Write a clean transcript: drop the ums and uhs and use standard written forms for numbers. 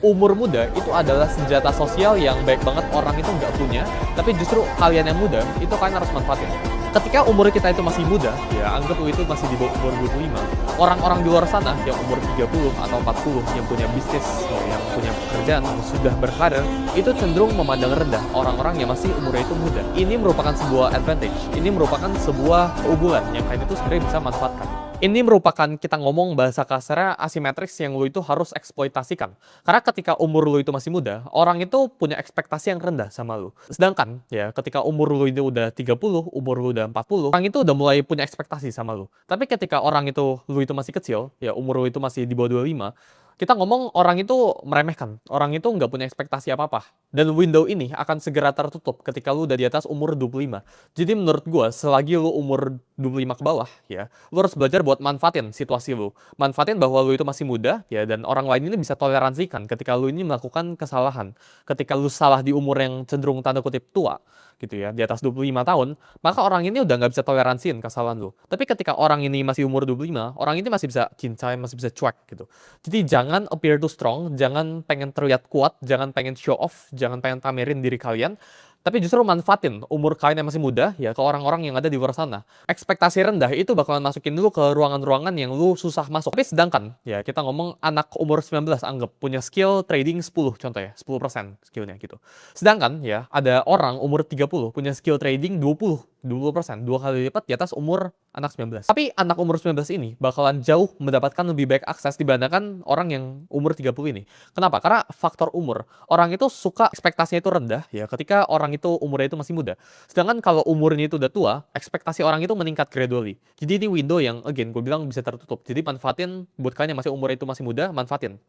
umur muda itu adalah senjata sosial yang baik banget orang itu nggak punya, tapi justru kalian yang muda, itu kalian harus manfaatin. Ketika umur kita itu masih muda, ya anggap lu itu masih di bawah umur 25, orang-orang di luar sana yang umur 30 atau 40, yang punya bisnis, yang punya pekerjaan, yang sudah berkarir, itu cenderung memandang rendah orang-orang yang masih umurnya itu muda. Ini merupakan sebuah advantage, ini merupakan sebuah keunggulan yang kalian itu sebenarnya bisa manfaatkan. Ini merupakan kita ngomong bahasa kasarnya asimetrics yang lu itu harus eksploitasikan. Karena ketika umur lu itu masih muda, orang itu punya ekspektasi yang rendah sama lu. Sedangkan ya ketika umur lu itu udah 30, umur lu udah 40, orang itu udah mulai punya ekspektasi sama lu. Tapi ketika orang itu lu itu masih kecil, ya umur lu itu masih di bawah 25, kita ngomong orang itu meremehkan. Orang itu nggak punya ekspektasi apa-apa. Dan window ini akan segera tertutup ketika lu udah di atas umur 25. Jadi menurut gua, selagi lu umur 25 ke bawah, ya, lu harus belajar buat manfaatin situasi lu. Manfaatin bahwa lu itu masih muda, ya, dan orang lain ini bisa toleransikan ketika lu ini melakukan kesalahan. Ketika lu salah di umur yang cenderung tanda kutip tua, gitu ya, di atas 25 tahun, maka orang ini udah nggak bisa toleransiin kesalahan lu. Tapi ketika orang ini masih umur 25, orang ini masih bisa cincai, masih bisa cuek, gitu. Jadi jangan appear too strong, jangan pengen terlihat kuat, jangan pengen show off, jangan pengen pamerin diri kalian, tapi justru manfaatin umur kalian yang masih muda ya ke orang-orang yang ada di luar sana. Ekspektasi rendah itu bakalan masukin lu ke ruangan-ruangan yang lu susah masuk. Tapi sedangkan ya kita ngomong anak umur 19 anggap punya skill trading 10 contoh ya, 10% skillnya gitu. Sedangkan ya ada orang umur 30 punya skill trading 20%, dua kali lipat di atas umur anak 19. Tapi anak umur 19 ini bakalan jauh mendapatkan lebih baik akses dibandingkan orang yang umur 30 ini. Kenapa? Karena faktor umur. Orang itu suka ekspektasinya itu rendah ya ketika orang itu umurnya itu masih muda. Sedangkan kalau umurnya itu udah tua, ekspektasi orang itu meningkat gradually. Jadi ini window yang again gue bilang bisa tertutup. Jadi manfaatin buat kalian yang masih umurnya itu masih muda, manfaatin.